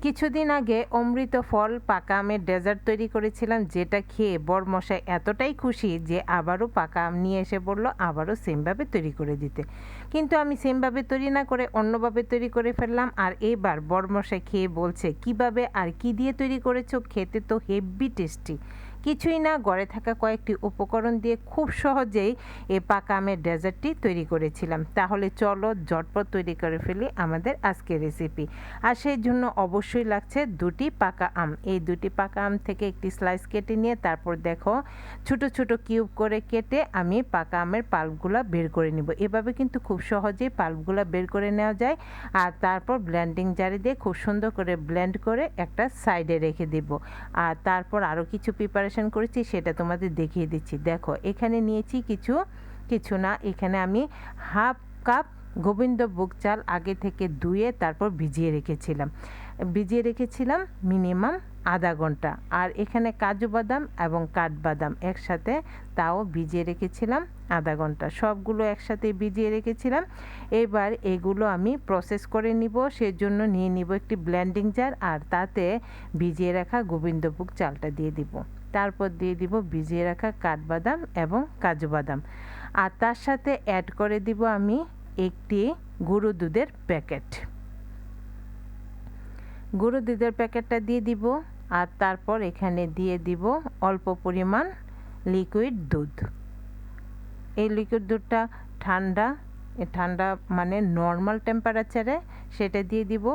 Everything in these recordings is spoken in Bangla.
কিছুদিন আগে অমৃত ফল পাকা আমের ডেজার্ট তৈরি করেছিলাম, যেটা খেয়ে বরমশাই এতটাই খুশি যে আবারও পাকা আম নিয়ে এসে বলল আবারও সেমভাবে তৈরি করে দিতে। কিন্তু আমি সেমভাবে তৈরি না করে অন্যভাবে তৈরি করে ফেললাম, আর এবার বরমশাই খেয়ে বলছে কিভাবে আর কি দিয়ে তৈরি করেছো, খেতে তো হেভি টেস্টি। কিছুই না, ঘরে থাকা কয়েকটি উপকরণ দিয়ে খুব সহজেই এই পাকা আমের ডেজার্টটি তৈরি করেছিলাম। তাহলে চলো ঝটপট তৈরি করে ফেলি আমাদের আজকের রেসিপি। আর সেই জন্য অবশ্যই লাগছে দুটি পাকা আম। এই দুটি পাকা আম থেকে একটি স্লাইস কেটে নিয়ে তারপর দেখো ছোট ছোট কিউব করে কেটে আমি পাকা আমের পাল্পগুলো বের করে নিব। এভাবে কিন্তু খুব সহজেই পাল্পগুলো বের করে নেওয়া যায়। আর তারপর ব্লেন্ডিং জারে দিয়ে খুব সুন্দর করে ব্লেন্ড করে একটা সাইডে রেখে দেব। আর তারপর আরও কিছু প্রিপারেশন করেছি, সেটা তোমাদের দেখিয়ে দিচ্ছি। দেখো এখানে নিয়েছি কিছু না, এখানে আমি হাফ কাপ গোবিন্দভোগ চাল আগে থেকে ধুয়ে তারপর ভিজিয়ে রেখেছিলাম মিনিমাম আধা ঘন্টা। আর এখানে কাজু বাদাম এবং কাঠবাদাম একসাথে, তাও ভিজিয়ে রেখেছিলাম আধা ঘন্টা। সবগুলো একসাথে ভিজিয়ে রেখেছিলাম। এবার এগুলো আমি প্রসেস করে নিব, সেজন্য নিয়ে নিব একটি ব্লেন্ডিং জার, আর তাতে ভিজিয়ে রাখা গোবিন্দভোগ চালটা দিয়ে দিব। তারপর দিয়ে দিব ভিজিয়ে রাখা কাঠবাদাম এবং কাজু বাদাম। আর তার সাথে অ্যাড করে দিব আমি একটি গুঁড়ো দুধের প্যাকেট। গুঁড়ো দুধের প্যাকেটটা দিয়ে দিব। আর তারপর এখানে দিয়ে দিব অল্প পরিমাণ লিকুইড দুধ। এই লিকুইড দুধটা ঠান্ডা ঠান্ডা মানে নর্মাল টেম্পারেচারে সেটা দিয়ে দিব।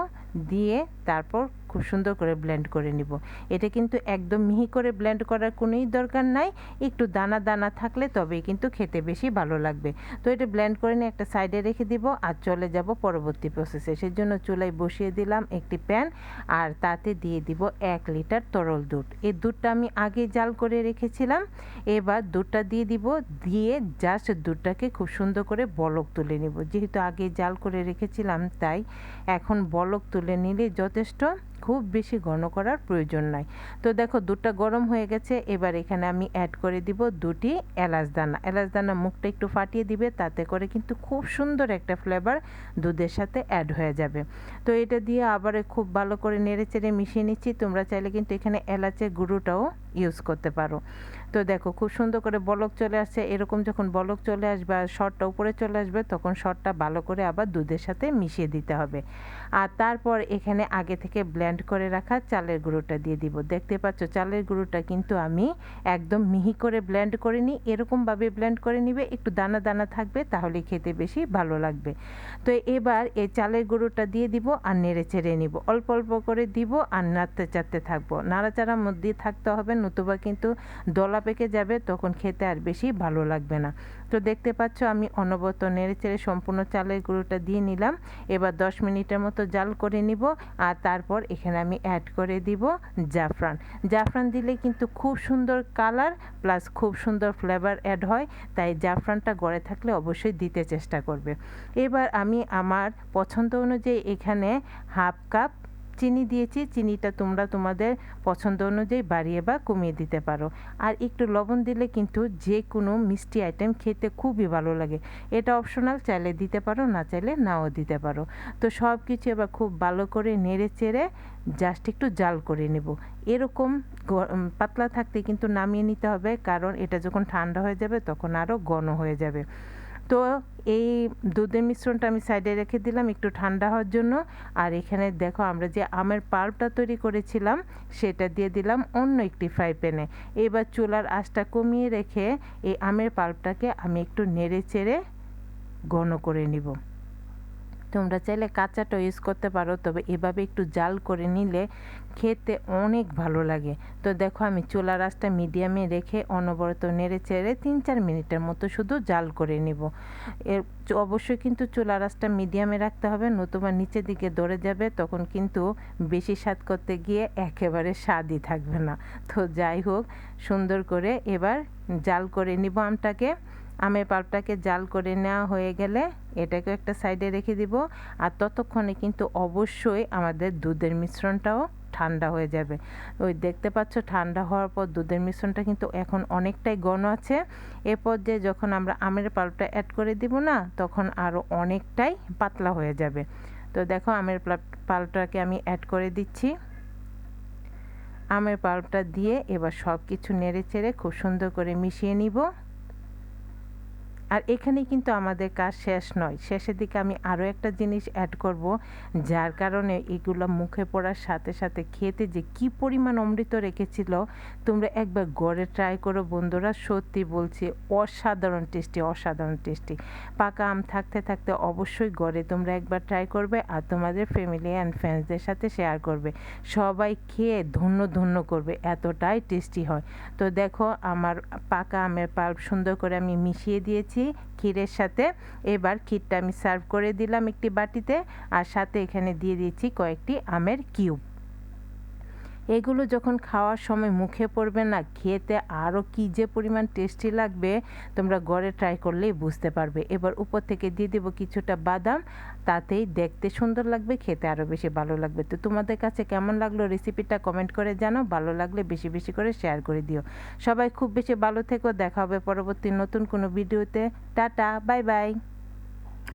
দিয়ে তারপর খুব সুন্দর করে ব্লেন্ড করে নিব। এটা কিন্তু একদম মিহি করে ব্লেন্ড করার কোনোই দরকার নাই, একটু দানা দানা থাকলে তবেই কিন্তু খেতে বেশি ভালো লাগবে। তো এটা ব্লেন্ড করে নিয়ে একটা সাইডে রেখে দিব, আর চলে যাব পরবর্তী প্রসেসে। সেজন্য চুলায় বসিয়ে দিলাম একটি প্যান, আর তাতে দিয়ে দিব 1 লিটার তরল দুধ। এই দুধটা আমি আগে জাল করে রেখেছিলাম। এবার দুধটা দিয়ে দিব, দিয়ে জাস্ট দুধটাকে খুব সুন্দর করে বলক তুলে নিব। যেহেতু আগে জাল করে রেখেছিলাম তাই এখন বলক তুলে নিলে যথেষ্ট, খুব বেশি ঘন করার প্রয়োজন নাই। তো দেখো দুধটা গরম হয়ে গেছে। এবার এখানে আমি অ্যাড করে দিব দুটি এলাচ দানা মুখটা একটু ফাটিয়ে দিবে, তাতে করে কিন্তু খুব সুন্দর একটা ফ্লেভার দুধের সাথে অ্যাড হয়ে যাবে। তো এটা দিয়ে আবার খুব ভালো করে নেড়ে চেড়ে মিশিয়ে নিচ্ছি। তোমরা চাইলে কিন্তু এখানে এলাচের গুঁড়োটাও ইউজ করতে পারো। তো দেখো খুব সুন্দর করে বলক চলে আসছে। এরকম যখন বলক চলে আসবে আর শরটা উপরে চলে আসবে, তখন শরটা ভালো করে আবার দুধের সাথে মিশিয়ে দিতে হবে। আর তারপর এখানে আগে থেকে ব্লেন্ড করে রাখা চালের গুঁড়োটা দিয়ে দিব। দেখতে পাচ্ছ চালের গুঁড়োটা কিন্তু আমি একদম মিহি করে ব্লেন্ড করে নিই। এরকমভাবে ব্লেন্ড করে নিবে, একটু দানা দানা থাকবে, তাহলে খেতে বেশি ভালো লাগবে। তো এবার এই চালের গুঁড়োটা দিয়ে দিব আর নেড়ে চেড়ে নিব। অল্প অল্প করে দিব আর নাড়তে চাড়তে থাকবো। নাড়াচাড়ার মধ্যে থাকতে হবে, নতুবা কিন্তু দলা পেকে যাবে, তখন খেতে আর বেশি ভালো লাগবে না। তো দেখতে পাচ্ছ আমি অনবরত নেড়ে চেড়ে সম্পূর্ণ চালের গুঁড়োটা দিয়ে নিলাম। এবার 10 মিনিটের মতো জাল করে নিব। আর তারপর এখানে আমি অ্যাড করে দিব জাফরান দিলে কিন্তু খুব সুন্দর কালার প্লাস খুব সুন্দর ফ্লেভার অ্যাড হয়, তাই জাফরানটা ঘরে থাকলে অবশ্যই দিতে চেষ্টা করবে। এবার আমি আমার পছন্দ অনুযায়ী এখানে হাফ কাপ চিনি দিয়েছি। চিনিটা তোমরা তোমাদের পছন্দ অনুযায়ী বাড়িয়ে বা কমিয়ে দিতে পারো। আর একটু লবণ দিলে কিন্তু যে কোনো মিষ্টি আইটেম খেতে খুবই ভালো লাগে। এটা অপশনাল, চাইলে দিতে পারো, না চাইলে নাও দিতে পারো। তো সব কিছু এবার খুব ভালো করে নেড়ে চেড়ে জাস্ট একটু জাল করে নেব। এরকম পাতলা থাকতে কিন্তু নামিয়ে নিতে হবে, কারণ এটা যখন ঠান্ডা হয়ে যাবে তখন আরও ঘন হয়ে যাবে। তো এই দুধের মিশ্রণটা আমি সাইডে রেখে দিলাম একটু ঠান্ডা হওয়ার জন্য। আর এখানে দেখো আমরা যে আমের পাল্পটা তৈরি করেছিলাম সেটা দিয়ে দিলাম অন্য একটি ফ্রাই প্যানে। এবার চুলার আঁচটা কমিয়ে রেখে এই আমের পাল্পটাকে আমি একটু নেড়ে চেড়ে ঘন করে নিব। তোমরা চাইলে কাঁচাটা ইউজ করতে পারো, তবে এভাবে একটু জাল করে নিলে খেতে অনেক ভালো লাগে। তো দেখো আমি চুলার আঁচটা মিডিয়ামে রেখে অনবরত নেড়ে চেড়ে 3-4 মিনিটের মতো শুধু জাল করে নিব। এর অবশ্যই কিন্তু চুলার আঁচটা মিডিয়ামে রাখতে হবে, নতুবা নিচের দিকে ধরে যাবে, তখন কিন্তু বেশি স্বাদ করতে গিয়ে একেবারে স্বাদই থাকবে না। তো যাই হোক, সুন্দর করে এবার জাল করে নিব আমটাকে। আমের পাল্পটাকে জাল করে নেওয়া হয়ে গেলে এটাকে একটা সাইডে রেখে দিব। আর ততক্ষণে কিন্তু অবশ্যই আমাদের দুধের মিশ্রণটাও ঠান্ডা হয়ে যাবে। ওই দেখতে পাচ্ছ ঠান্ডা হওয়ার পর দুধের মিশ্রণটা কিন্তু এখন অনেকটাই ঘন আছে। এ পর্যায়ে যখন আমরা আমের পাল্পটা অ্যাড করে দিব না, তখন আরও অনেকটাই পাতলা হয়ে যাবে। তো দেখো আমের পাল্পটাকে আমি অ্যাড করে দিচ্ছি। আমের পাল্পটা দিয়ে এবার সব কিছু নেড়ে চেড়ে খুব সুন্দর করে মিশিয়ে নিব। আর এখানেই কিন্তু আমাদের কাজ শেষ নয়, শেষের দিকে আমি আরও একটা জিনিস অ্যাড করব, যার কারণে এগুলো মুখে পড়ার সাথে সাথে খেতে যে কি পরিমাণ অমৃত রেখেছিল। তোমরা একবার ঘরে ট্রাই করো বন্ধুরা, সত্যি বলছি অসাধারণ টেস্টি, অসাধারণ টেস্টি। পাকা আম থাকতে থাকতে অবশ্যই ঘরে তোমরা একবার ট্রাই করবে আর তোমাদের ফ্যামিলি অ্যান্ড ফ্রেন্ডসদের সাথে শেয়ার করবে। সবাই খেয়ে ধন্য ধন্য করবে, এতটাই টেস্টি হয়। তো দেখো আমার পাকা আমের পাল্প সুন্দর করে আমি মিশিয়ে দিয়েছি ক্ষীরের সাথে। এবার ক্ষীরটা আমি সার্ভ করে দিলাম একটি বাটিতে, আর সাথে এখানে দিয়ে দিয়েছি কয়েকটি আমের কিউব। এগুলো যখন খাওয়ার সময় মুখে পড়বে না, খেতে আরও কী যে পরিমাণ টেস্টি লাগবে, তোমরা ঘরে ট্রাই করলেই বুঝতে পারবে। এবার উপর থেকে দিয়ে দেবো কিছুটা বাদাম, তাতেই দেখতে সুন্দর লাগবে, খেতে আরও বেশি ভালো লাগবে। তো তোমাদের কাছে কেমন লাগলো রেসিপিটা কমেন্ট করে জানাও, ভালো লাগলে বেশি বেশি করে শেয়ার করে দিও। সবাই খুব বেশি ভালো থেকো, দেখা হবে পরবর্তী নতুন কোনো ভিডিওতে। Tata, bye bye.